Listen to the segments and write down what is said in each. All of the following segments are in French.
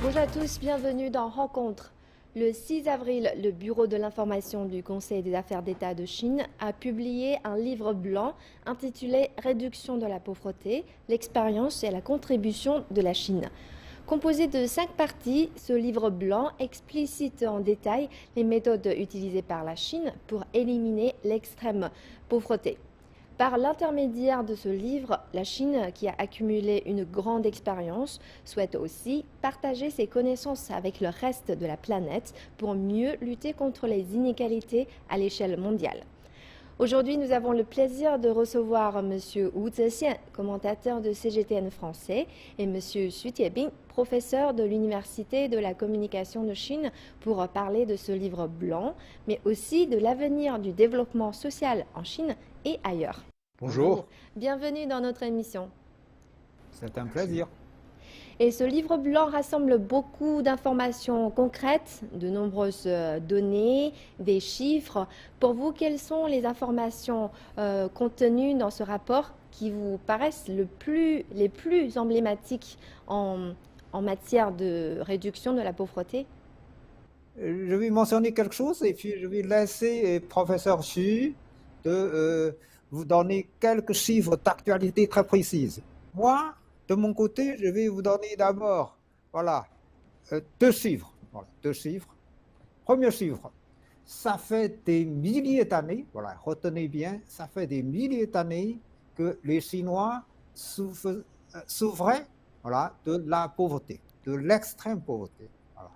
Bonjour à tous, bienvenue dans Rencontre. Le 6 avril, le Bureau de l'information du Conseil des affaires d'État de Chine a publié un livre blanc intitulé Réduction de la pauvreté, l'expérience et la contribution de la Chine. Composé de 5 parties, ce livre blanc explicite en détail les méthodes utilisées par la Chine pour éliminer l'extrême pauvreté. Par l'intermédiaire de ce livre, la Chine, qui a accumulé une grande expérience, souhaite aussi partager ses connaissances avec le reste de la planète pour mieux lutter contre les inégalités à l'échelle mondiale. Aujourd'hui, nous avons le plaisir de recevoir M. Wu Zexian, commentateur de CGTN français, et M. Xu Tiebing, professeur de l'Université de la communication de Chine, pour parler de ce livre blanc, mais aussi de l'avenir du développement social en Chine et ailleurs. Bonjour, Bienvenue dans notre émission. c'est un plaisir. Et ce livre blanc rassemble beaucoup d'informations concrètes, de nombreuses données, des chiffres. Pour vous, quelles sont les informations contenues dans ce rapport qui vous paraissent les plus emblématiques en matière de réduction de la pauvreté? Je vais mentionner quelque chose et puis je vais laisser professeur Xu de vous donner quelques chiffres d'actualité très précises. Moi, de mon côté, je vais vous donner d'abord, voilà, deux chiffres. Voilà, deux chiffres. Premier chiffre, ça fait des milliers d'années, voilà, retenez bien, ça fait des milliers d'années que les Chinois souffraient, voilà, de la pauvreté, de l'extrême pauvreté. Voilà.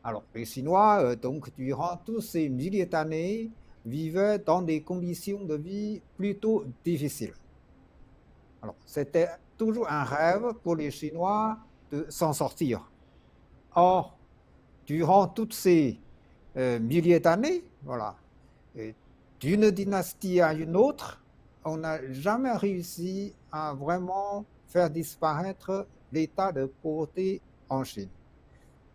Alors, les Chinois, donc, durant tous ces milliers d'années, vivaient dans des conditions de vie plutôt difficiles. Alors, c'était toujours un rêve pour les Chinois de s'en sortir. Or, durant toutes ces milliers d'années, voilà, d'une dynastie à une autre, on n'a jamais réussi à vraiment faire disparaître l'état de pauvreté en Chine.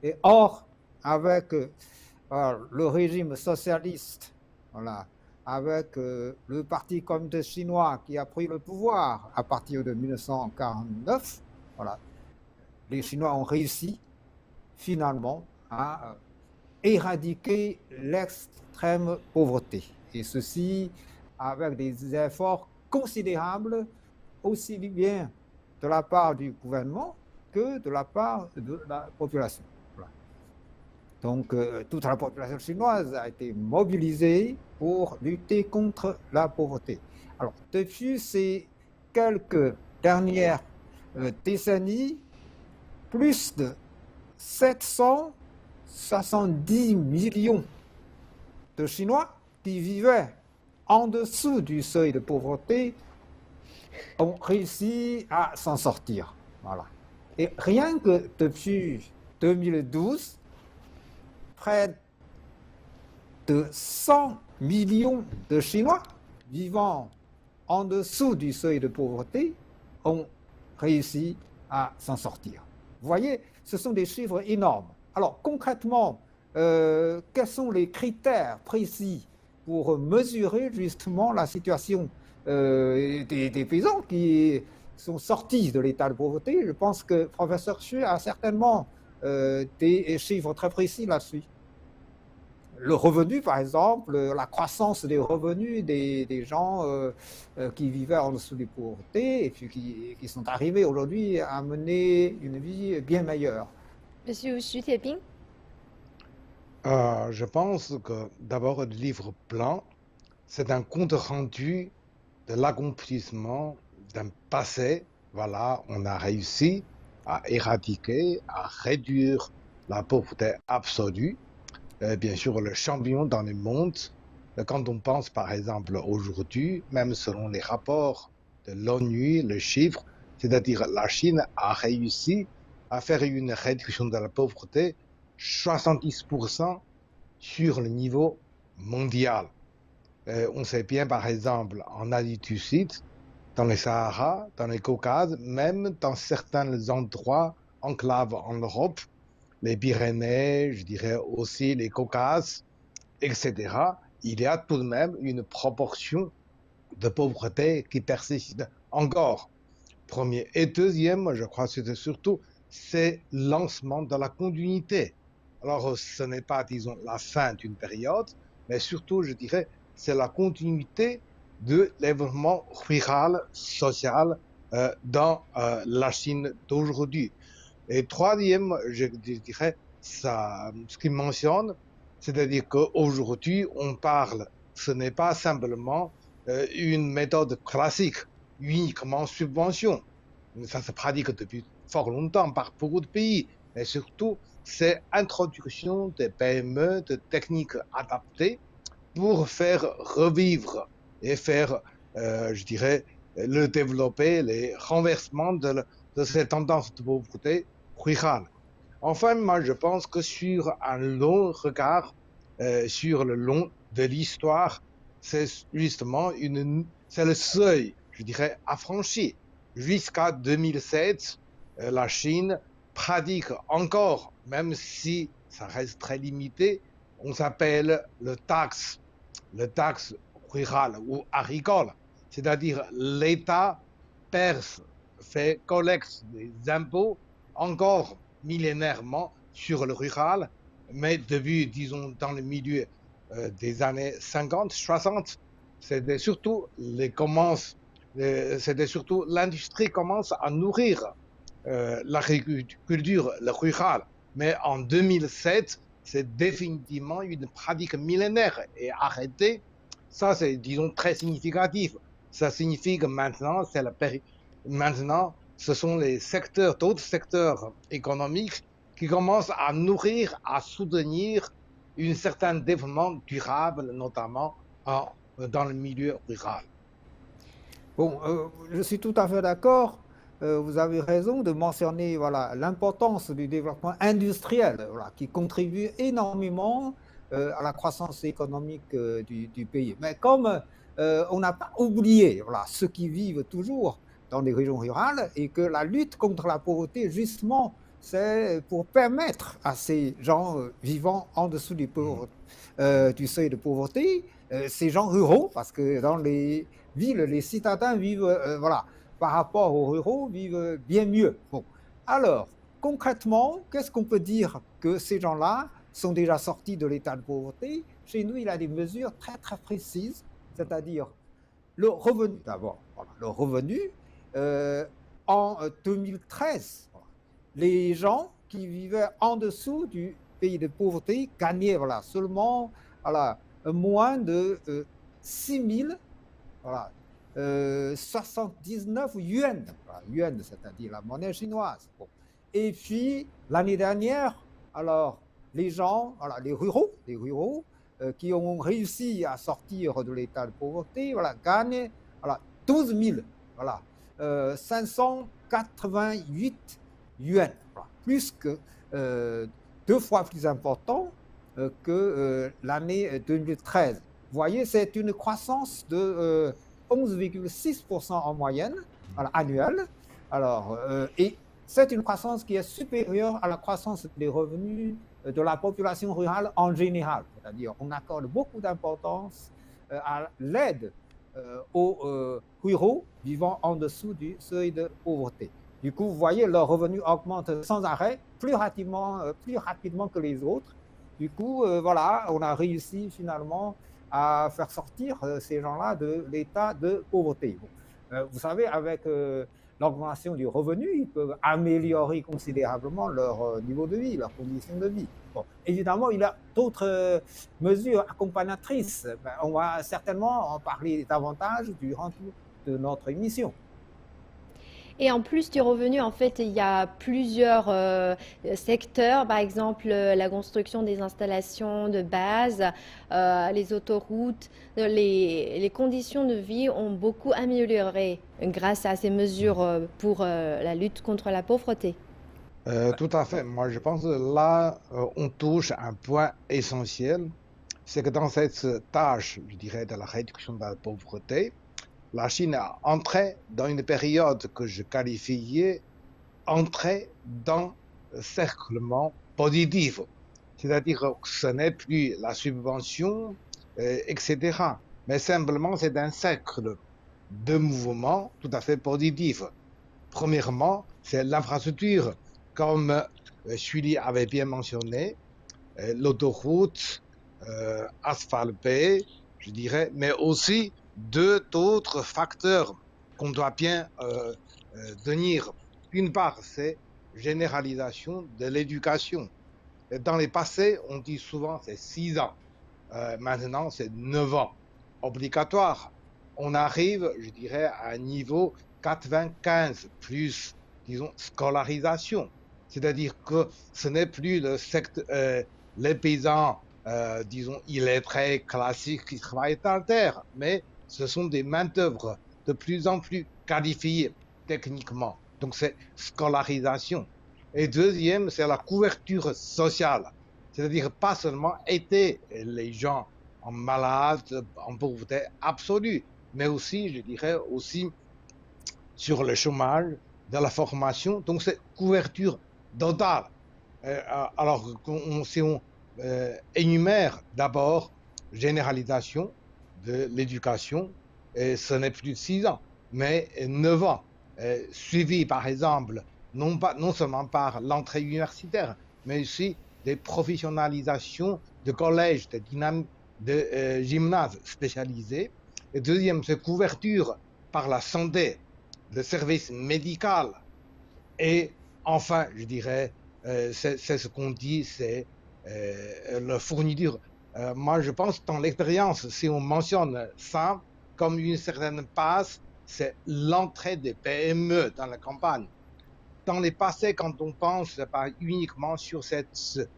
Et or, avec le régime socialiste, voilà, avec le Parti communiste chinois qui a pris le pouvoir à partir de 1949, voilà, les Chinois ont réussi finalement à éradiquer l'extrême pauvreté. Et ceci avec des efforts considérables, aussi bien de la part du gouvernement que de la part de la population. Voilà. Donc, toute la population chinoise a été mobilisée pour lutter contre la pauvreté. Alors, depuis ces quelques dernières décennies, plus de 770 millions de Chinois qui vivaient en dessous du seuil de pauvreté ont réussi à s'en sortir. Voilà. Et rien que depuis 2012, près de 100 millions de Chinois vivant en dessous du seuil de pauvreté ont réussi à s'en sortir. Vous voyez, ce sont des chiffres énormes. Alors concrètement, quels sont les critères précis pour mesurer justement la situation des paysans qui sont sortis de l'état de pauvreté? Je pense que le professeur Xu a certainement des chiffres très précis là-dessus. Le revenu, par exemple, la croissance des revenus des gens qui vivaient en dessous des pauvretés et puis qui sont arrivés aujourd'hui à mener une vie bien meilleure. Monsieur Xu Tiebing? Je pense que d'abord le livre blanc, c'est un compte rendu de l'accomplissement d'un passé. Voilà, on a réussi à éradiquer, à réduire la pauvreté absolue. Bien sûr, le champion dans le monde. Quand on pense par exemple aujourd'hui, même selon les rapports de l'ONU, le chiffre, c'est-à-dire la Chine a réussi à faire une réduction de la pauvreté 70% sur le niveau mondial. On sait bien par exemple en Asie du Sud, dans le Sahara, dans le Caucase, même dans certains endroits enclaves en Europe, les Pyrénées, je dirais aussi les Caucases, etc., il y a tout de même une proportion de pauvreté qui persiste encore. Premier et deuxième, je crois que c'est surtout c'est le lancement de la continuité. Alors, ce n'est pas, disons, la fin d'une période, mais surtout, je dirais, c'est la continuité de développement rural, social dans la Chine d'aujourd'hui. Et troisième, je dirais, ça, ce qu'il mentionne, c'est-à-dire qu'aujourd'hui, on parle, ce n'est pas simplement une méthode classique, uniquement subvention. Ça se pratique depuis fort longtemps par beaucoup de pays, mais surtout, c'est introduction des PME, de techniques adaptées pour faire revivre et faire, je dirais, le développer, les renversements de ces tendances de pauvreté rurale. Enfin, moi, je pense que sur un long regard, sur le long de l'histoire, c'est justement c'est le seuil, je dirais, affranchi. Jusqu'à 2007, la Chine pratique encore, même si ça reste très limité, on s'appelle le taxe rurale ou agricole, c'est-à-dire l'État perce, fait collecte des impôts encore millénairement sur le rural, mais depuis, disons, dans le milieu des années 50, 60, c'était surtout l'industrie commence à nourrir l'agriculture, le rural. Mais en 2007, c'est définitivement une pratique millénaire et arrêtée. Ça, c'est, disons, très significatif. Ça signifie que maintenant, maintenant, ce sont d'autres secteurs économiques qui commencent à nourrir, à soutenir un certain développement durable, notamment dans le milieu rural. Bon, je suis tout à fait d'accord. Vous avez raison de mentionner voilà, l'importance du développement industriel voilà, qui contribue énormément à la croissance économique du pays. Mais comme on n'a pas oublié voilà, ceux qui vivent toujours dans les régions rurales et que la lutte contre la pauvreté, justement, c'est pour permettre à ces gens vivant en dessous du seuil de pauvreté, ces gens ruraux, parce que dans les villes, les citadins vivent, voilà, par rapport aux ruraux, vivent bien mieux. Bon. Alors, concrètement, qu'est-ce qu'on peut dire que ces gens-là sont déjà sortis de l'état de pauvreté? Chez nous, il y a des mesures très, très précises, c'est-à-dire le revenu, d'abord, voilà, le revenu. En 2013, voilà, les gens qui vivaient en dessous du pays de pauvreté gagnaient voilà, seulement voilà, moins de 6 000 voilà, 79 yuan, voilà, yuan c'est-à-dire la monnaie chinoise. Bon. Et puis l'année dernière, alors les gens, voilà, les ruraux qui ont réussi à sortir de l'état de pauvreté, voilà, gagnent voilà, 12 000, voilà, 588 yuan, voilà, plus que 2 fois plus important que l'année 2013. Vous voyez, c'est une croissance de 11,6% en moyenne voilà, annuelle. Alors, et c'est une croissance qui est supérieure à la croissance des revenus de la population rurale en général. C'est-à-dire, on accorde beaucoup d'importance à l'aide aux ruraux vivant en dessous du seuil de pauvreté. Du coup, vous voyez, leurs revenus augmentent sans arrêt, plus rapidement que les autres. Du coup, voilà, on a réussi finalement à faire sortir ces gens-là de l'état de pauvreté. Bon. Vous savez, avec l'augmentation du revenu, ils peuvent améliorer considérablement leur niveau de vie, leurs conditions de vie. Bon. Évidemment, il y a d'autres mesures accompagnatrices. Ben, on va certainement en parler davantage durant toute notre émission. Et en plus du revenu, en fait, il y a plusieurs secteurs, par exemple la construction des installations de base, les autoroutes, les conditions de vie ont beaucoup amélioré grâce à ces mesures pour la lutte contre la pauvreté. Tout à fait. Moi, je pense que là, on touche un point essentiel, c'est que dans cette tâche, je dirais, de la réduction de la pauvreté, la Chine a entré dans une période que je qualifiais entrée dans le cerclement positif. C'est-à-dire que ce n'est plus la subvention, etc. Mais simplement, c'est un cercle de mouvements tout à fait positif. Premièrement, c'est l'infrastructure. comme Sully avait bien mentionné, l'autoroute, asphaltée, je dirais, mais aussi d'autres facteurs qu'on doit bien tenir. Une part, c'est généralisation de l'éducation. Dans les passés, on dit souvent c'est 6 ans. Maintenant, c'est 9 ans. Obligatoire. On arrive, je dirais, à un niveau 95, plus, disons, scolarisation. C'est-à-dire que ce n'est plus les paysans, disons, illettrés, classiques, qui travaillent dans la terre, mais ce sont des main-d'œuvre de plus en plus qualifiées techniquement. Donc, c'est scolarisation. Et deuxième, c'est la couverture sociale. C'est-à-dire pas seulement aider les gens en malade, en pauvreté absolue, mais aussi, je dirais, aussi sur le chômage, de la formation. Donc, c'est couverture totale. Alors, si on énumère d'abord généralisation de l'éducation, et ce n'est plus 6 ans, mais 9 ans, suivi par exemple non seulement par l'entrée universitaire, mais aussi des professionnalisations de collèges, de gymnases spécialisés. Et deuxième, c'est couverture par la santé, le service médical. Et enfin, je dirais, c'est ce qu'on dit, c'est la fourniture. Moi, je pense, dans l'expérience, si on mentionne ça comme une certaine passe, c'est l'entrée des PME dans la campagne. Dans les passés, quand on pense pas uniquement sur cette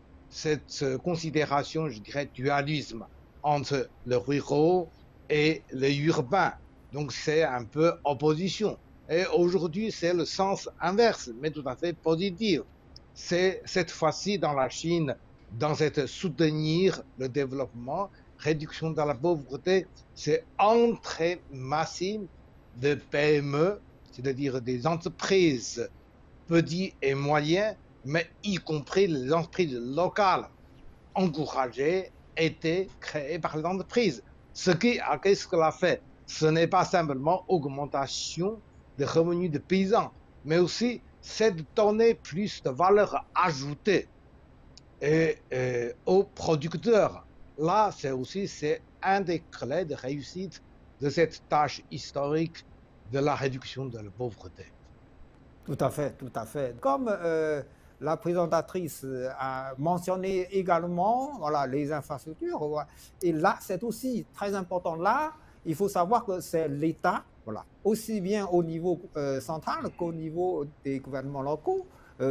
considération, je dirais, dualisme entre le rural et le urbain. Donc, c'est un peu opposition. Et aujourd'hui, c'est le sens inverse, mais tout à fait positif. C'est cette fois-ci dans la Chine, dans cette soutenir le développement, réduction de la pauvreté, c'est entrée massive de PME, c'est-à-dire des entreprises petites et moyennes, mais y compris les entreprises locales, encouragées, été créées par les entreprises. Qu'est-ce qu'elle a fait? Ce n'est pas simplement augmentation des revenus des paysans, mais aussi c'est de donner plus de valeur ajoutée aux producteurs. Là, c'est un des clés de réussite de cette tâche historique de la réduction de la pauvreté. Tout à fait, tout à fait. Comme la présentatrice a mentionné également, voilà, les infrastructures, et là, c'est aussi très important. Là, il faut savoir que c'est l'État, voilà, aussi bien au niveau central qu'au niveau des gouvernements locaux,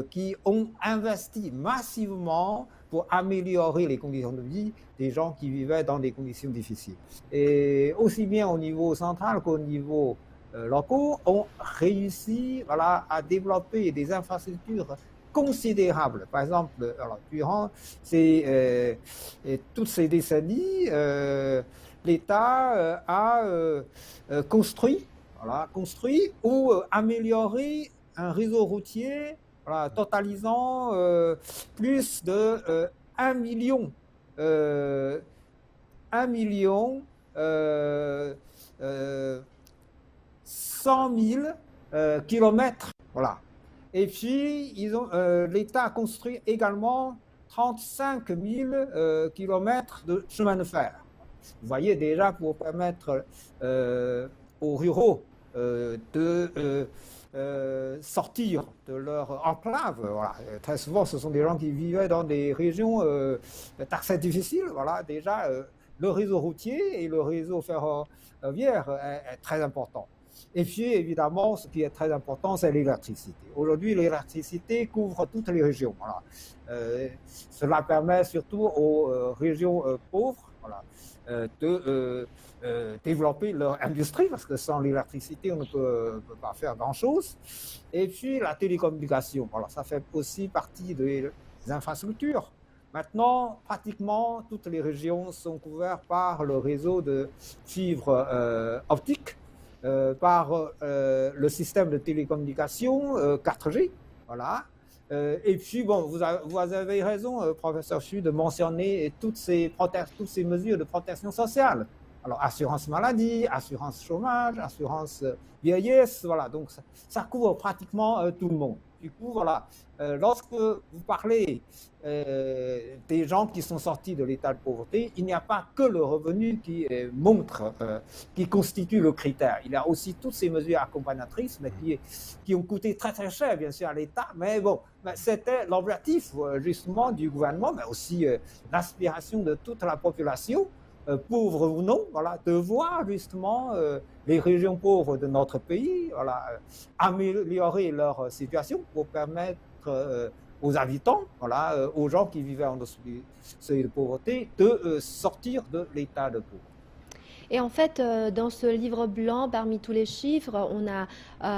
qui ont investi massivement pour améliorer les conditions de vie des gens qui vivaient dans des conditions difficiles. Et aussi bien au niveau central qu'au niveau locaux ont réussi, voilà, à développer des infrastructures considérables. Par exemple, alors, durant toutes ces décennies, l'État a construit ou amélioré un réseau routier, voilà, totalisant plus de 1 million, 100 000 kilomètres. Voilà. Et puis, l'État a construit également 35 000 kilomètres de chemin de fer. Vous voyez, déjà, pour permettre aux ruraux de sortir de leur enclave. Voilà. Très souvent, ce sont des gens qui vivaient dans des régions très difficiles. Voilà. Déjà, le réseau routier et le réseau ferroviaire est très important. Et puis, évidemment, ce qui est très important, c'est l'électricité. Aujourd'hui, l'électricité couvre toutes les régions. Voilà. Cela permet surtout aux régions pauvres, voilà, de développer leur industrie, parce que sans l'électricité, on ne peut pas faire grand-chose. Et puis, la télécommunication, voilà, ça fait aussi partie des infrastructures. Maintenant, pratiquement toutes les régions sont couvertes par le réseau de fibres optiques, par le système de télécommunication 4G. Voilà. Et puis, bon, vous avez raison, professeur Chu, de mentionner toutes ces mesures de protection sociale. Alors, assurance maladie, assurance chômage, assurance vieillesse, voilà. Donc, ça couvre pratiquement tout le monde. Du coup, voilà, lorsque vous parlez des gens qui sont sortis de l'état de pauvreté, il n'y a pas que le revenu qui montre, qui constitue le critère. Il y a aussi toutes ces mesures accompagnatrices, mais qui ont coûté très très cher, bien sûr, à l'État. Mais bon, c'était l'objectif justement du gouvernement, mais aussi l'aspiration de toute la population, pauvres ou non, voilà, de voir justement les régions pauvres de notre pays, voilà, améliorer leur situation pour permettre aux habitants, voilà, aux gens qui vivaient en dessous du seuil de pauvreté, de sortir de l'état de pauvreté. Et en fait, dans ce livre blanc, parmi tous les chiffres, on a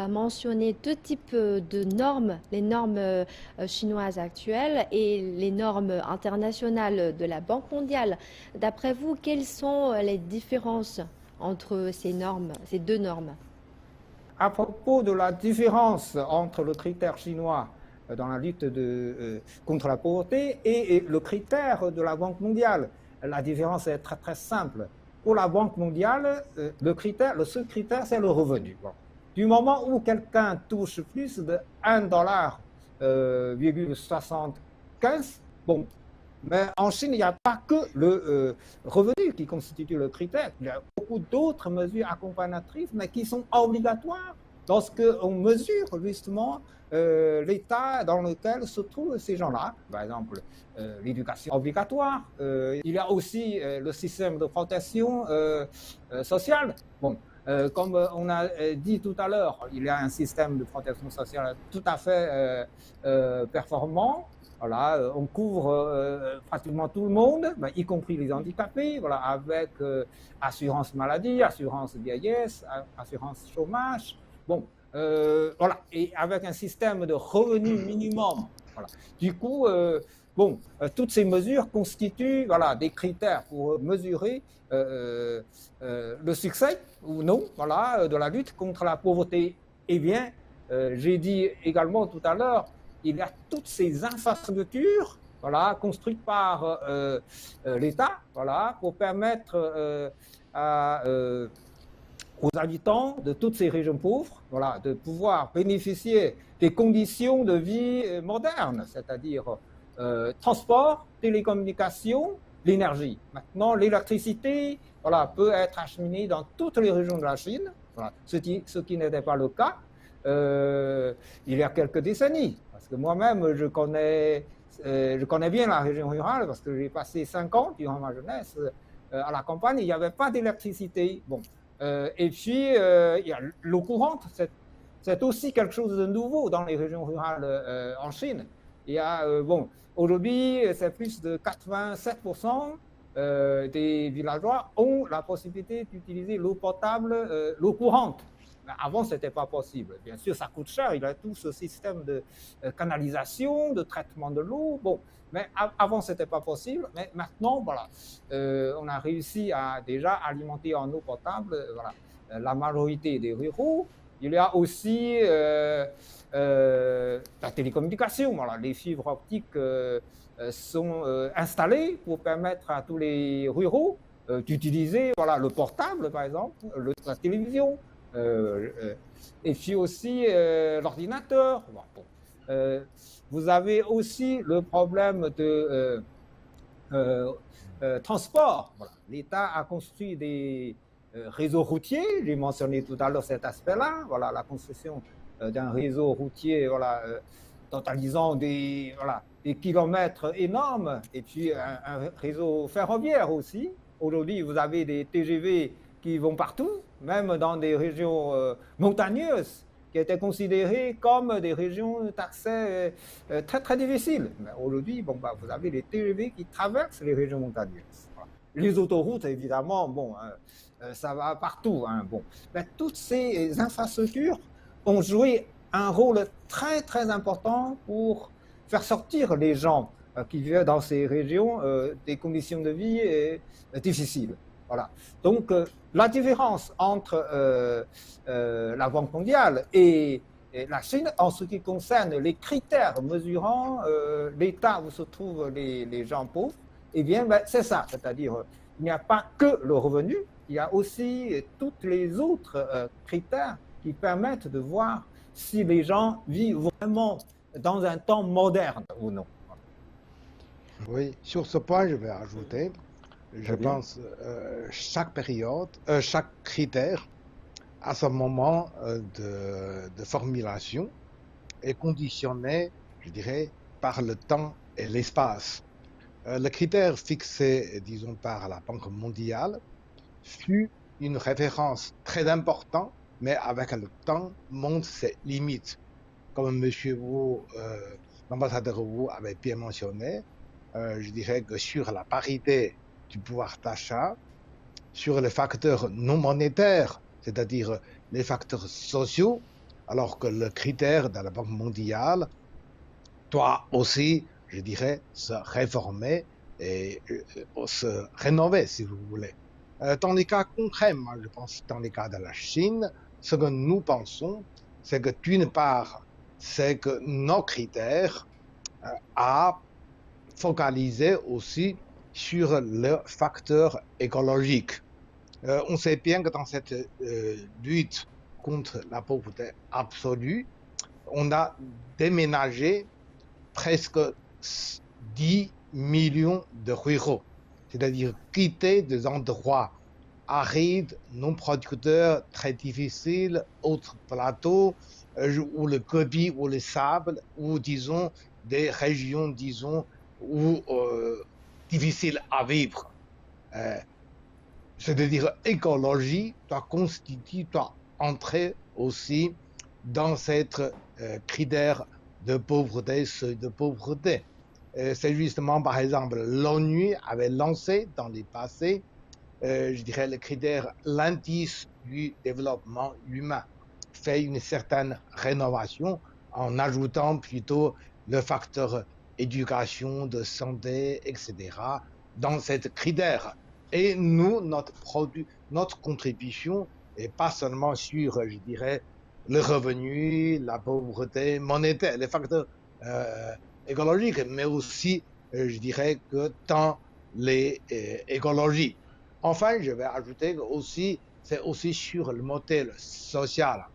mentionné deux types de normes, les normes chinoises actuelles et les normes internationales de la Banque mondiale. D'après vous, quelles sont les différences entre ces normes, ces deux normes? À propos de la différence entre le critère chinois dans la lutte contre la pauvreté et le critère de la Banque mondiale, la différence est très très simple. Pour la Banque mondiale, le seul critère, c'est le revenu. Bon. Du moment où quelqu'un touche plus de 1,75 $, bon, mais en Chine, il n'y a pas que le revenu qui constitue le critère. Il y a beaucoup d'autres mesures accompagnatrices, mais qui sont obligatoires lorsqu'on mesure justement l'état dans lequel se trouvent ces gens-là. Par exemple, l'éducation obligatoire. Il y a aussi le système de protection sociale. Bon, comme on a dit tout à l'heure, il y a un système de protection sociale tout à fait performant. Voilà, on couvre pratiquement tout le monde, y compris les handicapés, voilà, avec assurance maladie, assurance vieillesse, assurance chômage. Bon, voilà, et avec un système de revenu minimum. Voilà. Du coup, toutes ces mesures constituent, voilà, des critères pour mesurer le succès ou non, voilà, de la lutte contre la pauvreté. Eh bien, j'ai dit également tout à l'heure, il y a toutes ces infrastructures, voilà, construites par l'État, voilà, pour permettre aux habitants de toutes ces régions pauvres, voilà, de pouvoir bénéficier des conditions de vie modernes, c'est-à-dire transport, télécommunications, l'énergie. Maintenant, l'électricité, voilà, peut être acheminée dans toutes les régions de la Chine, voilà, ce qui n'était pas le cas il y a quelques décennies. Parce que moi-même, je connais bien la région rurale, parce que j'ai passé 5 ans durant ma jeunesse à la campagne, il n'y avait pas d'électricité. Bon. Et puis, il y a l'eau courante, c'est aussi quelque chose de nouveau dans les régions rurales en Chine. Il y a, aujourd'hui, c'est plus de 87% des villageois ont la possibilité d'utiliser l'eau potable, l'eau courante. Avant, ce n'était pas possible. Bien sûr, ça coûte cher. Il y a tout ce système de canalisation, de traitement de l'eau. Bon, mais avant, ce n'était pas possible. Mais maintenant, voilà, on a réussi à déjà alimenter en eau potable voilà, la majorité des ruraux. Il y a aussi la télécommunication. Voilà, les fibres optiques sont installées pour permettre à tous les ruraux d'utiliser voilà, le portable, par exemple, la télévision. Et puis aussi l'ordinateur. Vous avez aussi le problème de transport. Voilà. L'État a construit des réseaux routiers. J'ai mentionné tout à l'heure cet aspect-là. Voilà, la construction d'un réseau routier voilà, totalisant des kilomètres énormes. Et puis un réseau ferroviaire aussi. Aujourd'hui, vous avez des TGV qui vont partout, même dans des régions montagneuses, qui étaient considérées comme des régions d'accès très très difficiles. Mais aujourd'hui, vous avez les TGV qui traversent les régions montagneuses. Voilà. Les autoroutes, évidemment, ça va partout. Hein, mais toutes ces infrastructures ont joué un rôle très très important pour faire sortir les gens qui vivent dans ces régions des conditions de vie difficiles. Voilà. Donc, la différence entre la Banque mondiale et la Chine, en ce qui concerne les critères mesurant l'état où se trouvent les gens pauvres, eh bien, c'est ça. C'est-à-dire, il n'y a pas que le revenu, il y a aussi tous les autres critères qui permettent de voir si les gens vivent vraiment dans un temps moderne ou non. Oui, sur ce point, je vais ajouter, je Très bien. pense, chaque période, chaque critère à ce moment de formulation est conditionné, je dirais, par le temps et l'espace. Le critère fixé, disons, par la Banque mondiale fut une référence très importante, mais avec le temps montre ses limites. Comme monsieur Wu, l'ambassadeur Wu avait bien mentionné, je dirais que sur la parité du pouvoir d'achat, sur les facteurs non monétaires, c'est-à-dire les facteurs sociaux, alors que le critère de la Banque mondiale doit aussi, je dirais, se réformer et se rénover, si vous voulez. Dans les cas concrets, moi, je pense dans les cas de la Chine, ce que nous pensons, c'est que d'une part, c'est que nos critères à focaliser aussi sur le facteur écologique. On sait bien que dans cette lutte contre la pauvreté absolue, on a déménagé presque 10 millions de ruraux, c'est-à-dire quitter des endroits arides, non producteurs, très difficiles, autres plateaux, ou le Gobi, ou les sables, ou disons des régions, disons, où, difficiles à vivre. C'est-à-dire écologie doit entrer aussi dans cette critère de pauvreté, seuil de pauvreté. C'est justement, par exemple, l'ONU avait lancé dans les passés, je dirais, le critère, l'indice du développement humain, fait une certaine rénovation en ajoutant plutôt le facteur éducation, de santé, etc., dans cette critère. Et nous, notre contribution n'est pas seulement sur, je dirais, le revenu, la pauvreté monétaire, les facteurs écologiques, mais aussi, je dirais, que dans les écologies. Enfin, je vais ajouter que aussi, c'est aussi sur le modèle social.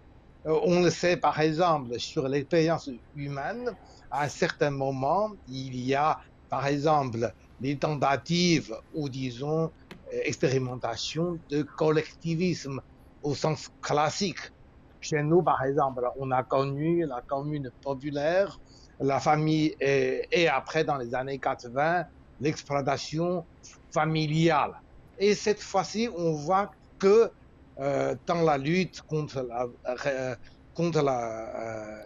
On le sait, par exemple, sur l'expérience humaine, à un certain moment, il y a, par exemple, les tentatives ou, disons, expérimentations de collectivisme au sens classique. Chez nous, par exemple, on a connu la commune populaire, la famille, et après, dans les années 80, l'exploitation familiale. Et cette fois-ci, on voit que dans la lutte contre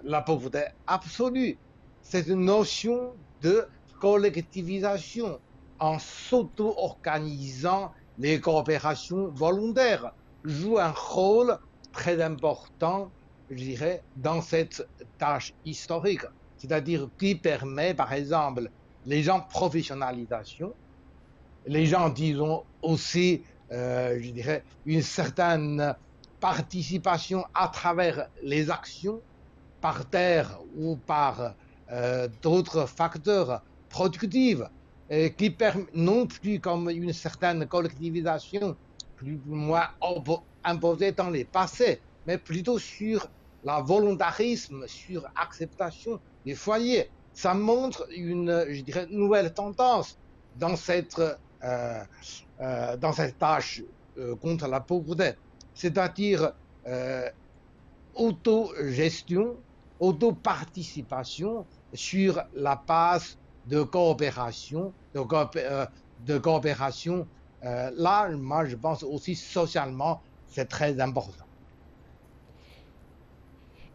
la pauvreté absolue, cette notion de collectivisation en s'auto-organisant les coopérations volontaires joue un rôle très important, je dirais, dans cette tâche historique, c'est-à-dire qui permet, par exemple, les gens professionnalisation, les gens, disons, aussi, je dirais, une certaine participation à travers les actions par terre ou par d'autres facteurs productifs qui permettent non plus comme une certaine collectivisation plus ou moins imposée dans les passés, mais plutôt sur la volontarisme, sur acceptation des foyers. Ça montre une, je dirais, nouvelle tendance dans cette tâche contre la pauvreté, c'est-à-dire autogestion, autoparticipation sur la base de coopération, là, moi, je pense aussi socialement, c'est très important.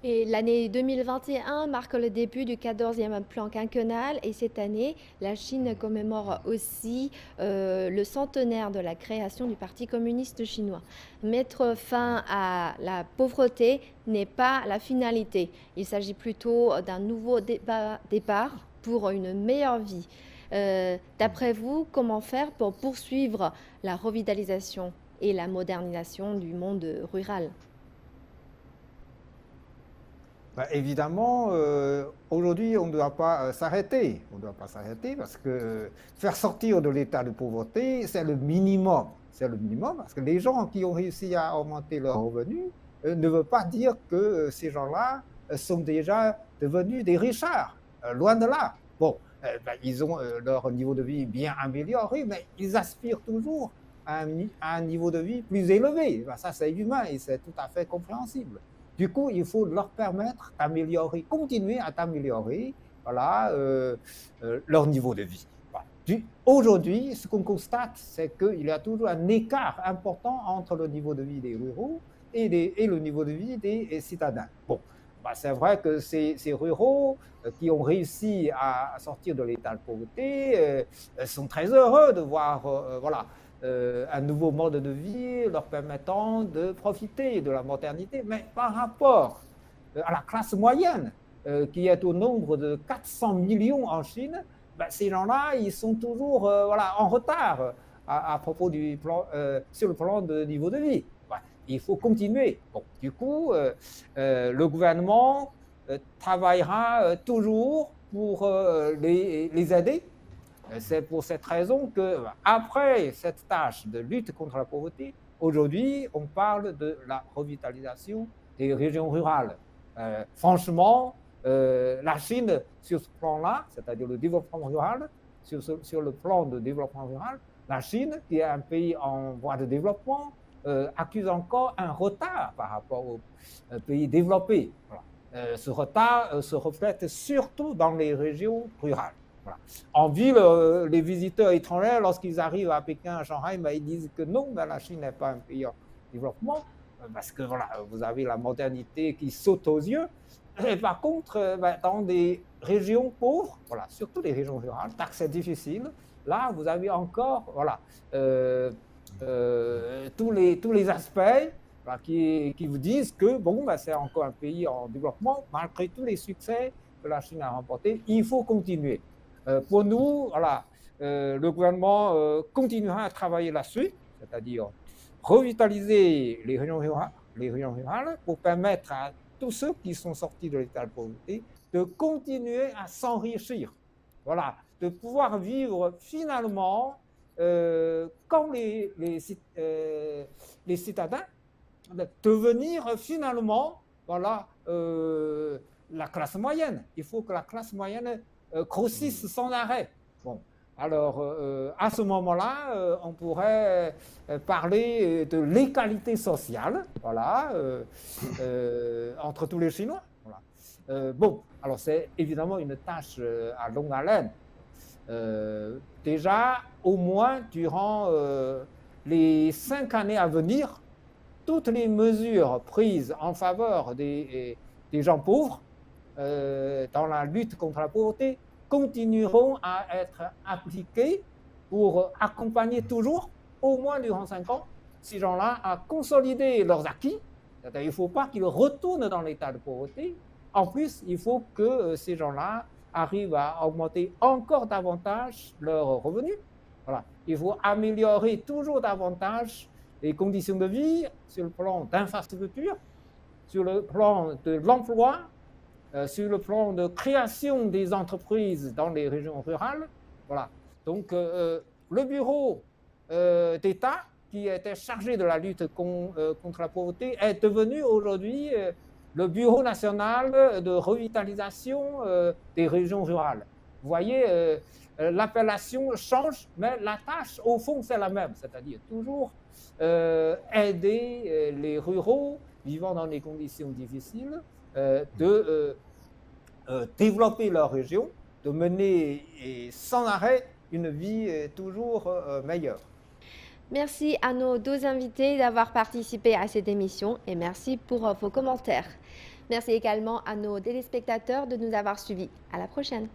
Et l'année 2021 marque le début du 14e plan quinquennal et cette année, la Chine commémore aussi le centenaire de la création du Parti communiste chinois. Mettre fin à la pauvreté n'est pas la finalité. Il s'agit plutôt d'un nouveau départ pour une meilleure vie. D'après vous, comment faire pour poursuivre la revitalisation et la modernisation du monde rural ? Ben, évidemment, aujourd'hui, on ne doit pas s'arrêter. On ne doit pas s'arrêter parce que faire sortir de l'état de pauvreté, c'est le minimum. C'est le minimum parce que les gens qui ont réussi à augmenter leurs revenus ne veulent pas dire que ces gens-là sont déjà devenus des richards, loin de là. Bon, ils ont leur niveau de vie bien amélioré, mais ils aspirent toujours à un niveau de vie plus élevé. Ça, c'est humain et c'est tout à fait compréhensible. Du coup, il faut leur permettre d'améliorer, continuer à améliorer, voilà, leur niveau de vie. Aujourd'hui, ce qu'on constate, c'est qu'il y a toujours un écart important entre le niveau de vie des ruraux et le niveau de vie des citadins. Bon, c'est vrai que ces ruraux qui ont réussi à sortir de l'état de pauvreté sont très heureux de voir voilà, un nouveau mode de vie leur permettant de profiter de la modernité. Mais par rapport à la classe moyenne, qui est au nombre de 400 millions en Chine, ces gens-là, ils sont toujours voilà, en retard à propos du plan, sur le plan de niveau de vie. Il faut continuer. Bon, du coup, le gouvernement travaillera toujours pour les aider. C'est pour cette raison qu'après cette tâche de lutte contre la pauvreté, aujourd'hui, on parle de la revitalisation des régions rurales. Franchement, la Chine, sur ce plan-là, c'est-à-dire le développement rural, sur le plan de développement rural, la Chine, qui est un pays en voie de développement, accuse encore un retard par rapport aux pays développés. Voilà. Ce retard se reflète surtout dans les régions rurales. Voilà. En ville, les visiteurs étrangers, lorsqu'ils arrivent à Pékin, à Shanghai, ils disent que non, la Chine n'est pas un pays en développement, parce que voilà, vous avez la modernité qui saute aux yeux. Et par contre, dans des régions pauvres, voilà, surtout les régions rurales, d'accès difficile, là, vous avez encore voilà, tous les aspects voilà, qui vous disent que bon, c'est encore un pays en développement, malgré tous les succès que la Chine a remportés, il faut continuer. Pour nous, voilà, le gouvernement continuera à travailler là-dessus, c'est-à-dire revitaliser les régions rurales pour permettre à tous ceux qui sont sortis de l'état de pauvreté de continuer à s'enrichir. Voilà, de pouvoir vivre finalement comme les citadins, devenir finalement voilà, la classe moyenne. Il faut que la classe moyenne grossisse sans arrêt. Bon. Alors, à ce moment-là, on pourrait parler de l'égalité sociale, voilà, entre tous les Chinois. Voilà. Bon, alors c'est évidemment une tâche à longue haleine. Déjà, au moins durant les 5 années à venir, toutes les mesures prises en faveur des gens pauvres dans la lutte contre la pauvreté continueront à être appliquées pour accompagner toujours, au moins durant 5 ans, ces gens-là à consolider leurs acquis. C'est-à-dire, il ne faut pas qu'ils retournent dans l'état de pauvreté. En plus, il faut que ces gens-là arrivent à augmenter encore davantage leurs revenus. Voilà. Il faut améliorer toujours davantage les conditions de vie sur le plan d'infrastructure, sur le plan de l'emploi, sur le plan de création des entreprises dans les régions rurales. Voilà. Donc, le bureau d'État qui était chargé de la lutte contre la pauvreté est devenu aujourd'hui le Bureau national de revitalisation des régions rurales. Vous voyez, l'appellation change, mais la tâche, au fond, c'est la même, c'est-à-dire toujours aider les ruraux vivant dans des conditions difficiles de développer leur région, de mener sans arrêt une vie toujours meilleure. Merci à nos 2 invités d'avoir participé à cette émission et merci pour vos commentaires. Merci également à nos téléspectateurs de nous avoir suivis. À la prochaine.